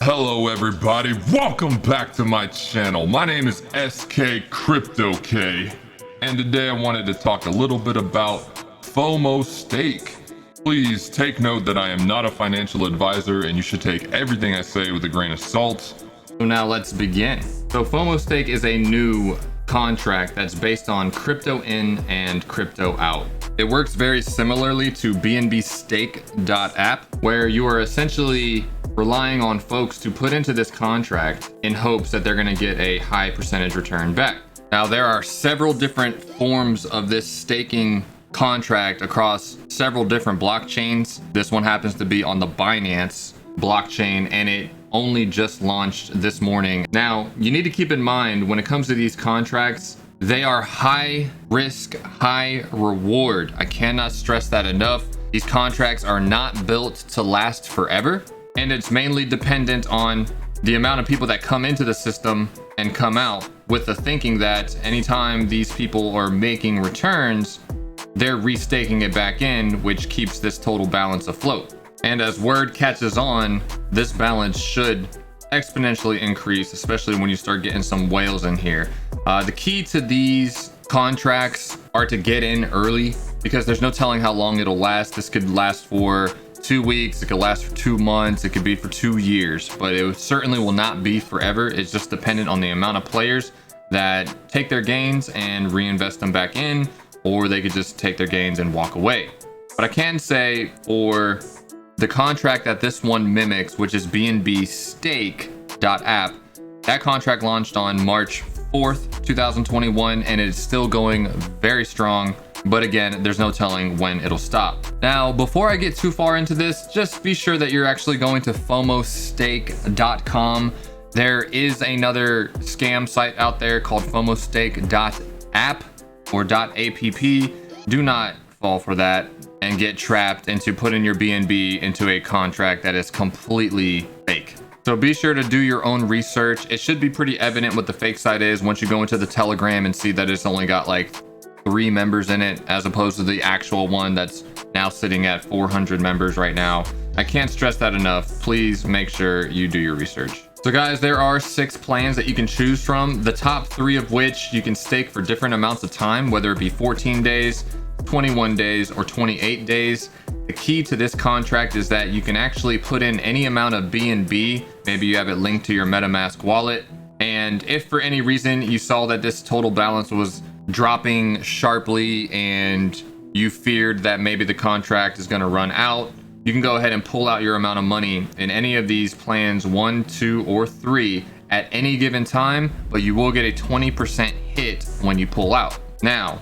Hello everybody, welcome back to my channel. My name is SK CryptoK, and today I wanted to talk a little bit about Fomostake. Please take note that I am not a financial advisor and you should take everything I say with a grain of salt. So now let's begin. So FOMOstake is a new contract that's based on crypto in and crypto out. It works very similarly to BNB Stake.app, where you are essentially relying on folks to put into this contract in hopes that they're going to get a high percentage return back. Now, there are several different forms of this staking contract across several different blockchains. This one happens to be on the Binance blockchain, and it only just launched this morning. Now, you need to keep in mind when it comes to these contracts, they are high risk, high reward. I cannot stress that enough. These contracts are not built to last forever, and it's mainly dependent on the amount of people that come into the system and come out, with the thinking that anytime these people are making returns, they're restaking it back in, which keeps this total balance afloat. And as word catches on, this balance should exponentially increase, especially when you start getting some whales in here. The key to these contracts are to get in early, because there's no telling how long it'll last. This could last for 2 weeks, it could last for 2 months, it could be for 2 years, but it certainly will not be forever. It's just dependent on the amount of players that take their gains and reinvest them back in, or they could just take their gains and walk away. But I can say for the contract that this one mimics, which is BNB Stake.app, that contract launched on March 4th, 2021, and it's still going very strong. But again, there's no telling when it'll stop. Now, before I get too far into this, just be sure that you're actually going to Fomostake.com. There is another scam site out there called Fomostake.app or .app. Do not fall for that and get trapped into putting your BNB into a contract that is completely fake. So be sure to do your own research. It should be pretty evident what the fake site is once you go into the Telegram and see that it's only got like 3 members in it, as opposed to the actual one that's now sitting at 400 members right now. I can't stress that enough. Please make sure you do your research. So guys, there are 6 plans that you can choose from, the top 3 of which you can stake for different amounts of time, whether it be 14 days, 21 days, or 28 days. The key to this contract is that you can actually put in any amount of BNB. Maybe you have it linked to your Metamask wallet, and if for any reason you saw that this total balance was dropping sharply and you feared that maybe the contract is going to run out, you can go ahead and pull out your amount of money in any of these plans, 1, 2, or 3 at any given time, but you will get a 20% hit when you pull out. Now,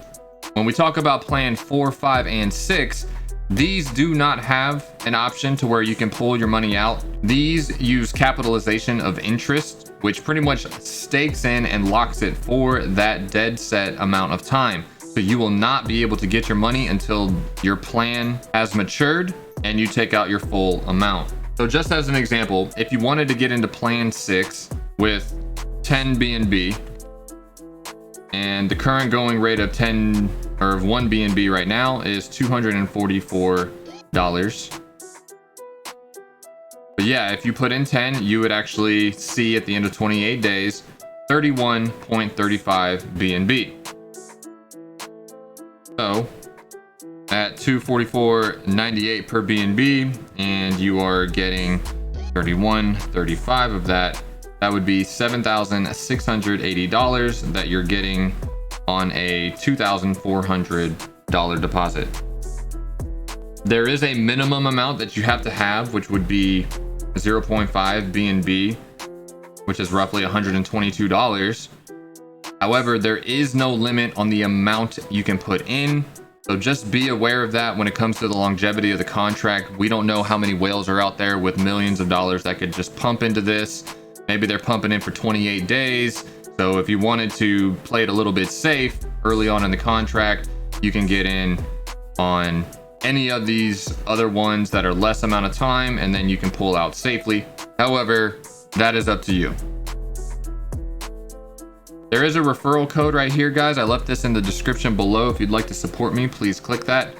when we talk about plan 4, 5, and 6, these do not have an option to where you can pull your money out. These use capitalization of interest, which pretty much stakes in and locks it for that dead set amount of time. So you will not be able to get your money until your plan has matured and you take out your full amount. So just as an example, if you wanted to get into plan 6 with 10 BNB, and the current going rate of 1 BNB right now is $244. But yeah, if you put in 10, you would actually see at the end of 28 days 31.35 BNB. So at 244.98 per BNB, and you are getting 31.35 of that, that would be $7,680 that you're getting on a $2,400 deposit. There is a minimum amount that you have to have, which would be 0.5 BNB, which is roughly $122. However, there is no limit on the amount you can put in. So just be aware of that when it comes to the longevity of the contract. We don't know how many whales are out there with millions of dollars that could just pump into this. Maybe they're pumping in for 28 days. So if you wanted to play it a little bit safe early on in the contract, you can get in on any of these other ones that are less amount of time, and then you can pull out safely. However, that is up to you. There is a referral code right here, guys. I left this in the description below. If you'd like to support me, please click that.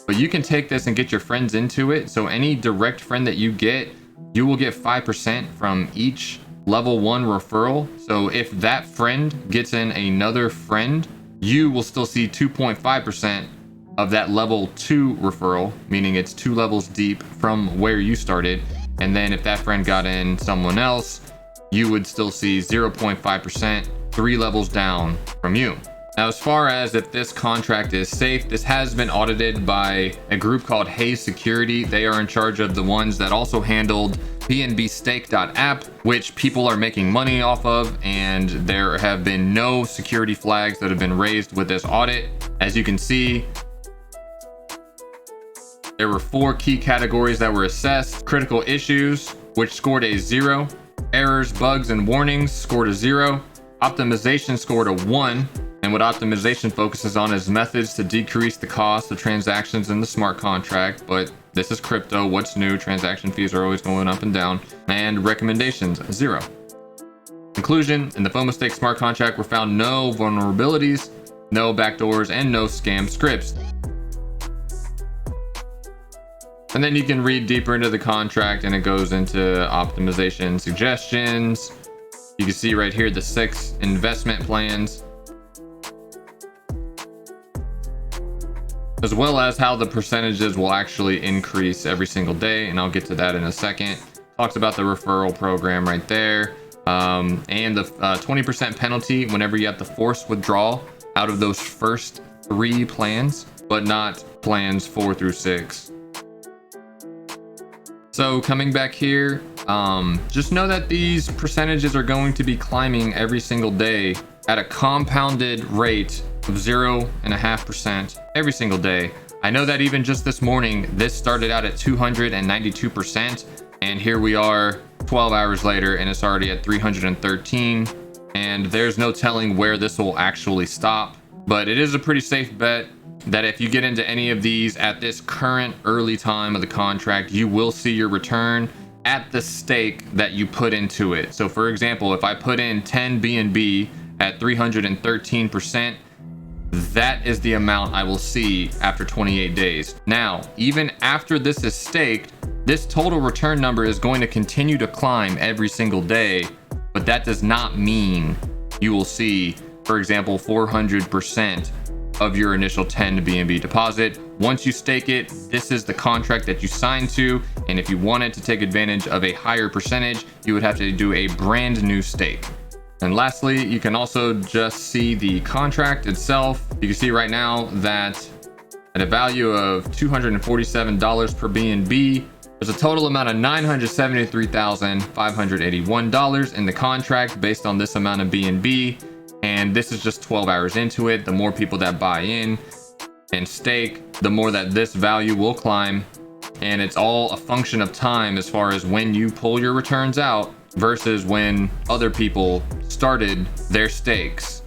But you can take this and get your friends into it. So any direct friend that you get you will get 5% from each level 1 referral. So if that friend gets in another friend, you will still see 2.5% of that level 2 referral, meaning it's 2 levels deep from where you started. And then if that friend got in someone else, you would still see 0.5%, 3 levels down from you. Now, as far as if this contract is safe, this has been audited by a group called Hayes Security. They are in charge of the ones that also handled bnbstake.app, which people are making money off of, and there have been no security flags that have been raised with this audit. As you can see, there were 4 key categories that were assessed. Critical issues, which scored a 0. Errors, bugs, and warnings scored a 0. Optimization scored a 1. And what optimization focuses on is methods to decrease the cost of transactions in the smart contract. But this is crypto. What's new? Transaction fees are always going up and down. And recommendations, 0. Conclusion, in the Fomostake smart contract were found no vulnerabilities, no backdoors, and no scam scripts. And then you can read deeper into the contract, and it goes into optimization suggestions. You can see right here the 6 investment plans, as well as how the percentages will actually increase every single day. And I'll get to that in a second. Talks about the referral program right there, and the 20% penalty whenever you have to force withdrawal out of those first 3 plans, but not plans 4 through 6. So coming back here, just know that these percentages are going to be climbing every single day at a compounded rate of 0.5% every single day. I know that even just this morning, this started out at 292%, and here we are 12 hours later, and it's already at 313. And there's no telling where this will actually stop, but it is a pretty safe bet that if you get into any of these at this current early time of the contract, you will see your return at the stake that you put into it. So for example, if I put in 10 BNB at 313%, that is the amount I will see after 28 days. Now, even after this is staked, this total return number is going to continue to climb every single day, but that does not mean you will see, for example, 400% of your initial 10 BNB deposit. Once you stake it, this is the contract that you signed to, and if you wanted to take advantage of a higher percentage, you would have to do a brand new stake. And lastly, you can also just see the contract itself. You can see right now that at a value of $247 per BNB, there's a total amount of $973,581 in the contract based on this amount of BNB. And this is just 12 hours into it. The more people that buy in and stake, the more that this value will climb. And it's all a function of time as far as when you pull your returns out versus when other people started their stakes.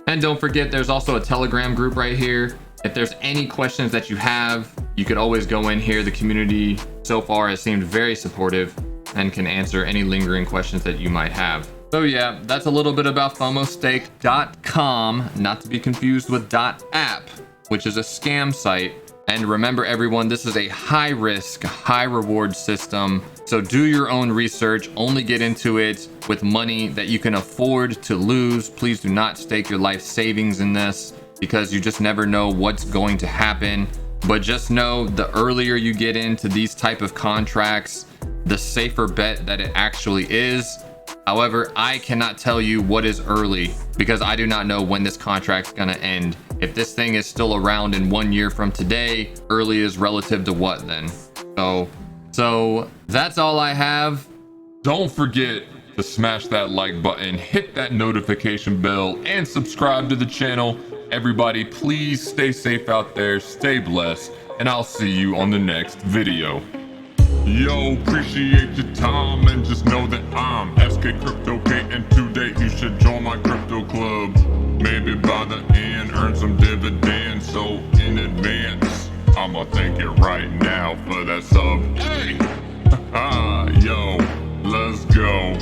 And don't forget, there's also a Telegram group right here. If there's any questions that you have, you could always go in here. The community so far has seemed very supportive and can answer any lingering questions that you might have. So yeah, that's a little bit about Fomostake.com, not to be confused with .app, which is a scam site. And remember everyone, this is a high risk, high reward system. So do your own research, only get into it with money that you can afford to lose. Please do not stake your life savings in this, because you just never know what's going to happen. But just know, the earlier you get into these type of contracts, the safer bet that it actually is. However, I cannot tell you what is early, because I do not know when this contract's gonna end. If this thing is still around in 1 year from today, early is relative to what then? So that's all I have. Don't forget to smash that like button, hit that notification bell, and subscribe to the channel. Everybody, please stay safe out there, stay blessed, and I'll see you on the next video. Yo, appreciate your time, and just know that I'm SK CryptoK, and today you should join my crypto club. Maybe by the end, earn some dividends, so in advance, I'ma thank you right now for that sub. Hey! Yo, let's go.